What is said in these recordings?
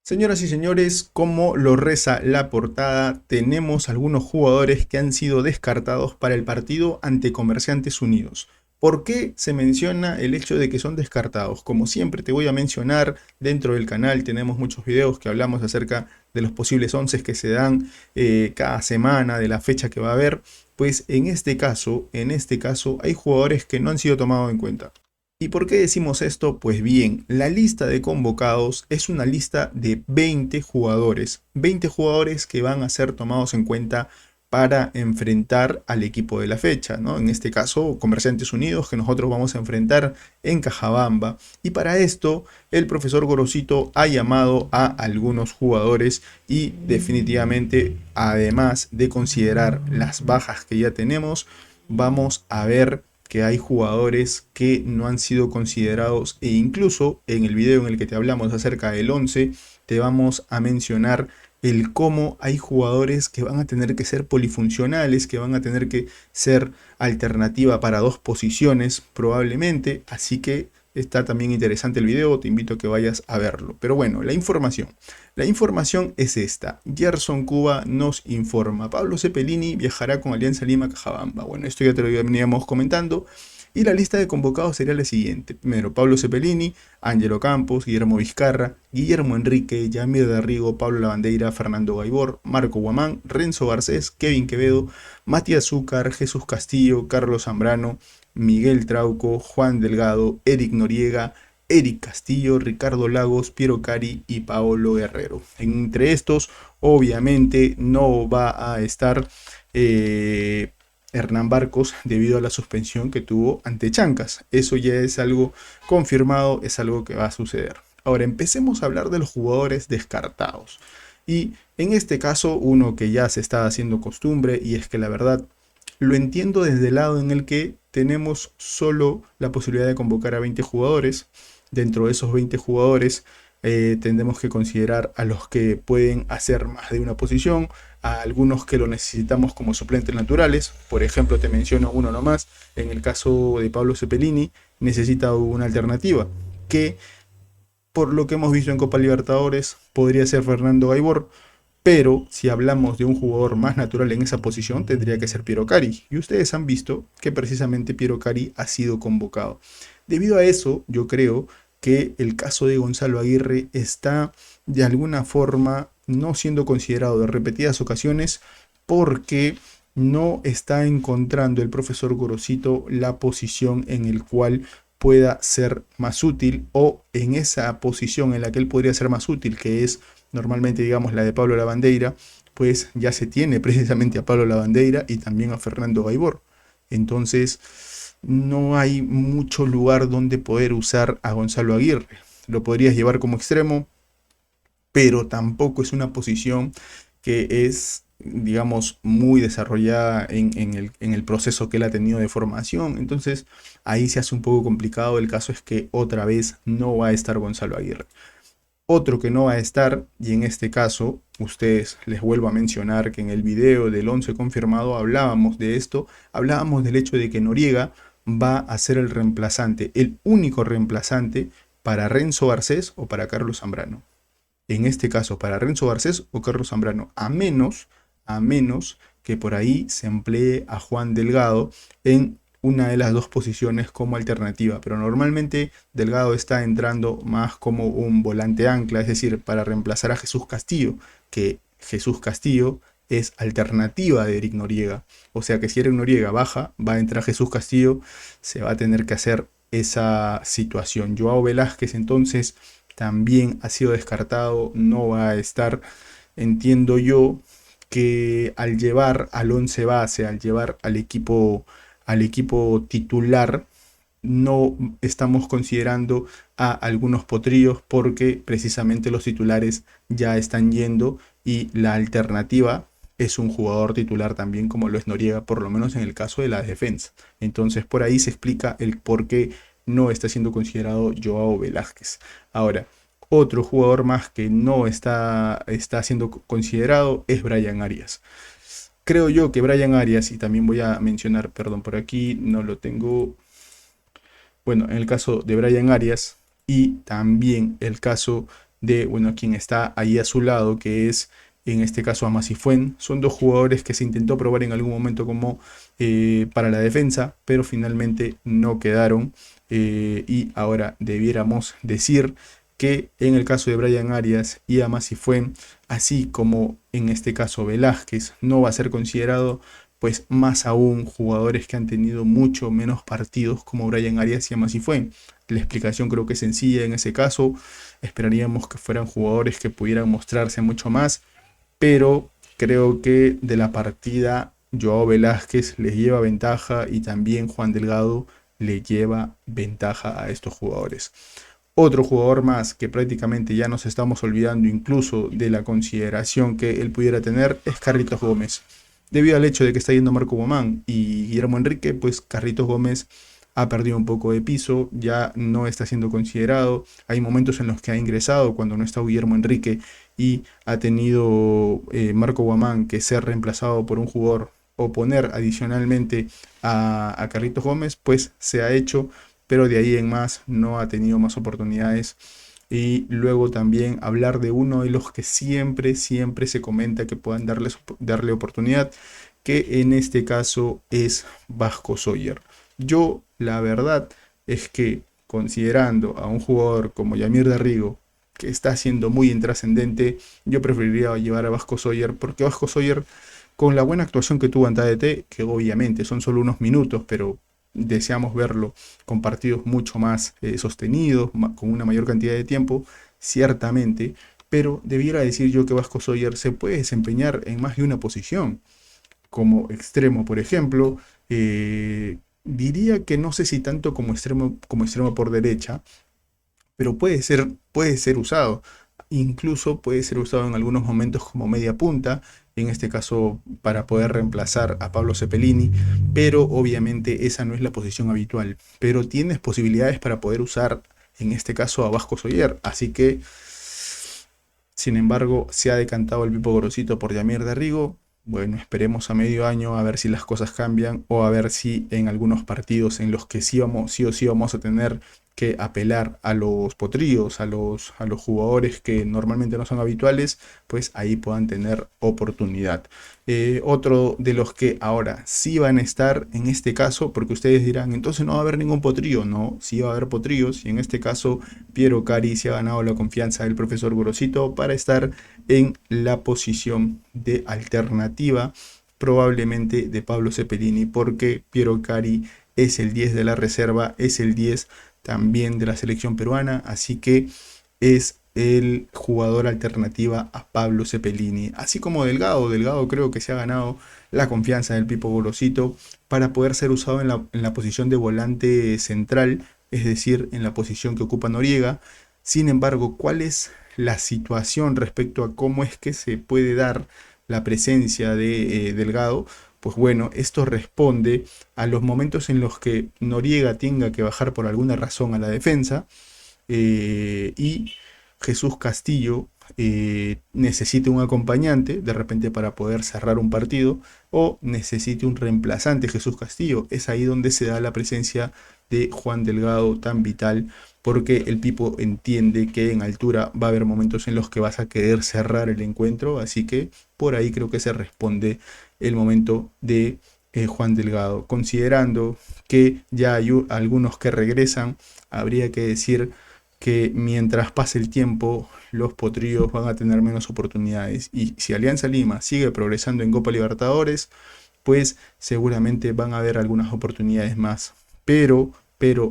Señoras y señores, como lo reza la portada, tenemos algunos jugadores que han sido descartados para el partido ante Comerciantes Unidos. ¿Por qué se menciona el hecho de que son descartados? Como siempre te voy a mencionar, dentro del canal tenemos muchos videos que hablamos acerca de los posibles once que se dan cada semana, de la fecha que va a haber. Pues en este caso hay jugadores que no han sido tomados en cuenta. ¿Y por qué decimos esto? Pues bien, la lista de convocados es una lista de 20 jugadores que van a ser tomados en cuenta para enfrentar al equipo de la fecha, ¿no? En este caso, Comerciantes Unidos, que nosotros vamos a enfrentar en Cajabamba. Y para esto, el profesor Gorosito ha llamado a algunos jugadores y definitivamente, además de considerar las bajas que ya tenemos, vamos a ver que hay jugadores que no han sido considerados e incluso en el video en el que te hablamos acerca del 11 te vamos a mencionar el cómo hay jugadores que van a tener que ser polifuncionales, que van a tener que ser alternativa para dos posiciones probablemente, así que está también interesante el video, te invito a que vayas a verlo. Pero bueno, la información. La información es esta. Gerson Cuba nos informa. Pablo Cepelini viajará con Alianza Lima a Cajabamba. Bueno, esto ya te lo veníamos comentando. Y la lista de convocados sería la siguiente. Primero, Pablo Cepelini, Ángelo Campos, Guillermo Vizcarra, Guillermo Enrique, Yamir Darrigo, Pablo Lavandeira, Fernando Gaibor, Marco Guamán, Renzo Garcés, Kevin Quevedo, Matías Zúcar, Jesús Castillo, Carlos Zambrano, Miguel Trauco, Juan Delgado, Eric Noriega, Eric Castillo, Ricardo Lagos, Piero Cari y Paolo Guerrero. Entre estos, obviamente, no va a estar Hernán Barcos debido a la suspensión que tuvo ante Chancas. Eso ya es algo confirmado, es algo que va a suceder. Ahora empecemos a hablar de los jugadores descartados. Y en este caso, uno que ya se está haciendo costumbre, y es que la verdad lo entiendo desde el lado en el que tenemos solo la posibilidad de convocar a 20 jugadores. Dentro de esos 20 jugadores tendremos que considerar a los que pueden hacer más de una posición, a algunos que lo necesitamos como suplentes naturales. Por ejemplo, te menciono uno nomás. En el caso de Pablo Cepelini, necesita una alternativa que, por lo que hemos visto en Copa Libertadores, podría ser Fernando Gaibor. Pero si hablamos de un jugador más natural en esa posición, tendría que ser Piero Cari. Y ustedes han visto que precisamente Piero Cari ha sido convocado. Debido a eso, yo creo que el caso de Gonzalo Aguirre está de alguna forma no siendo considerado de repetidas ocasiones porque no está encontrando el profesor Gorosito la posición en el cual pueda ser más útil, o en esa posición en la que él podría ser más útil, que es normalmente, digamos, la de Pablo Lavandeira, pues ya se tiene precisamente a Pablo Lavandeira y también a Fernando Gaibor. Entonces, no hay mucho lugar donde poder usar a Gonzalo Aguirre. Lo podrías llevar como extremo, pero tampoco es una posición que es, digamos, muy desarrollada en el proceso que él ha tenido de formación. Entonces, ahí se hace un poco complicado. El caso es que otra vez no va a estar Gonzalo Aguirre. Otro que no va a estar, y en este caso, ustedes les vuelvo a mencionar que en el video del 11 confirmado hablábamos de esto, hablábamos del hecho de que Noriega va a ser el reemplazante, el único reemplazante para Renzo Garcés o para Carlos Zambrano. En este caso, para Renzo Garcés o Carlos Zambrano, a menos que por ahí se emplee a Juan Delgado en una de las dos posiciones como alternativa, pero normalmente Delgado está entrando más como un volante ancla, es decir, para reemplazar a Jesús Castillo, que Jesús Castillo es alternativa de Eric Noriega. O sea que si Eric Noriega baja, va a entrar Jesús Castillo, se va a tener que hacer esa situación. Joao Velázquez entonces también ha sido descartado, no va a estar. Entiendo yo que al llevar al 11 base, al llevar al equipo titular, no estamos considerando a algunos potrillos porque precisamente los titulares ya están yendo y la alternativa es un jugador titular también como lo es Noriega, por lo menos en el caso de la defensa. Entonces por ahí se explica el por qué no está siendo considerado Joao Velázquez. Ahora, otro jugador más que no está siendo considerado es Brian Arias. Creo yo que Brian Arias, y también voy a mencionar, perdón, por aquí no lo tengo, bueno, en el caso de Brian Arias y también el caso de, bueno, quien está ahí a su lado, que es en este caso Amas y Fuen. Son dos jugadores que se intentó probar en algún momento como para la defensa, pero finalmente no quedaron. Y ahora debiéramos decir que en el caso de Brian Arias y Amas y Fuen, así como en este caso Velázquez no va a ser considerado, pues más aún jugadores que han tenido mucho menos partidos como Brian Arias y Amas y Fuen. La explicación creo que es sencilla en ese caso. Esperaríamos que fueran jugadores que pudieran mostrarse mucho más, pero creo que de la partida Joao Velázquez les lleva ventaja y también Juan Delgado le lleva ventaja a estos jugadores. Otro jugador más que prácticamente ya nos estamos olvidando incluso de la consideración que él pudiera tener es Carlitos Gómez. Debido al hecho de que está yendo Marco Bomán y Guillermo Enrique, pues Carlitos Gómez ha perdido un poco de piso, ya no está siendo considerado. Hay momentos en los que ha ingresado cuando no está Guillermo Enrique y ha tenido Marco Guamán que ser reemplazado por un jugador o poner adicionalmente a Carlitos Gómez, pues se ha hecho, pero de ahí en más no ha tenido más oportunidades. Y luego también hablar de uno de los que siempre se comenta que puedan darle oportunidad, que en este caso es Vasco Sawyer. Yo, la verdad es que considerando a un jugador como Yamir Derrigo, que está siendo muy intrascendente, yo preferiría llevar a Vasco Sawyer, porque Vasco Sawyer, con la buena actuación que tuvo en TDT, que obviamente son solo unos minutos, pero deseamos verlo con partidos mucho más sostenidos, con una mayor cantidad de tiempo, ciertamente, pero debiera decir yo que Vasco Sawyer se puede desempeñar en más de una posición como extremo, por ejemplo. Diría que no sé si tanto como extremo por derecha, pero puede ser usado. Incluso puede ser usado en algunos momentos como media punta, en este caso para poder reemplazar a Pablo Cepelini, pero obviamente esa no es la posición habitual. Pero tienes posibilidades para poder usar en este caso a Vasco Soyer, así que sin embargo, se ha decantado el Pipo Gorosito por Yamir Derrigo. Bueno, esperemos a medio año a ver si las cosas cambian o a ver si en algunos partidos en los que sí o sí vamos a tener que apelar a los potrillos, a los jugadores que normalmente no son habituales, pues ahí puedan tener oportunidad. Otro de los que ahora sí van a estar en este caso, porque ustedes dirán, entonces no va a haber ningún potrillo, no, sí va a haber potrillos y en este caso Piero Cari se ha ganado la confianza del profesor Gorosito para estar en la posición de alternativa, probablemente de Pablo Cepelini, porque Piero Cari es el 10 de la reserva, es el 10 también de la selección peruana, así que es el jugador alternativa a Pablo Cepelini, así como Delgado. Delgado creo que se ha ganado la confianza del Pipo Gorosito para poder ser usado en la posición de volante central, es decir, en la posición que ocupa Noriega. Sin embargo, ¿cuál es la situación respecto a cómo es que se puede dar la presencia de Delgado? Pues bueno, esto responde a los momentos en los que Noriega tenga que bajar por alguna razón a la defensa y Jesús Castillo necesite un acompañante de repente para poder cerrar un partido o necesite un reemplazante Jesús Castillo. Es ahí donde se da la presencia de Juan Delgado tan vital, porque el Pipo entiende que en altura va a haber momentos en los que vas a querer cerrar el encuentro, así que por ahí creo que se responde el momento de Juan Delgado. Considerando que ya hay algunos que regresan, habría que decir que mientras pase el tiempo, los potrillos van a tener menos oportunidades. Y si Alianza Lima sigue progresando en Copa Libertadores, pues seguramente van a haber algunas oportunidades más. Pero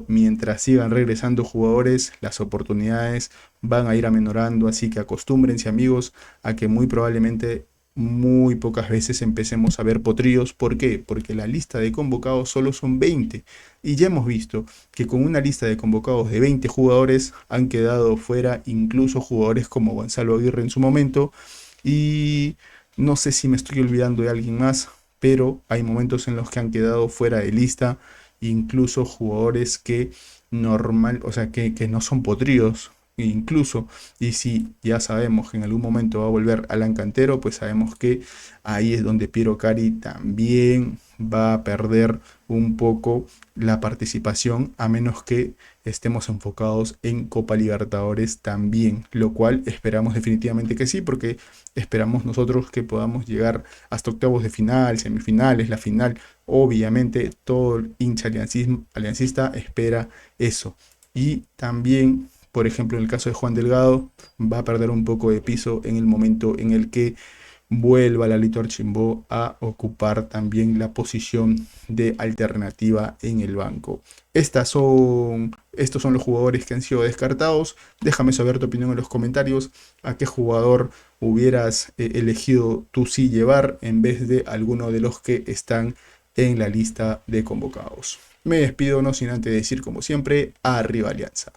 mientras sigan regresando jugadores, las oportunidades van a ir amenorando. Así que acostúmbrense, amigos, a que muy probablemente muy pocas veces empecemos a ver potrillos. ¿Por qué? Porque la lista de convocados solo son 20. Y ya hemos visto que con una lista de convocados de 20 jugadores han quedado fuera incluso jugadores como Gonzalo Aguirre en su momento. Y no sé si me estoy olvidando de alguien más, pero hay momentos en los que han quedado fuera de lista, incluso jugadores que normal, o sea, que no son potrillos. incluso, y si ya sabemos que en algún momento va a volver Alan Cantero, pues sabemos que ahí es donde Piero Cari también va a perder un poco la participación, a menos que estemos enfocados en Copa Libertadores también, lo cual esperamos definitivamente que sí, porque esperamos nosotros que podamos llegar hasta octavos de final, semifinales, la final. Obviamente todo el hincha aliancista espera eso. Y también, por ejemplo, en el caso de Juan Delgado, va a perder un poco de piso en el momento en el que vuelva Lalito Archimbó a ocupar también la posición de alternativa en el banco. Estos son los jugadores que han sido descartados. Déjame saber tu opinión en los comentarios. ¿A qué jugador hubieras elegido tú sí llevar en vez de alguno de los que están en la lista de convocados? Me despido no sin antes decir, como siempre, arriba Alianza.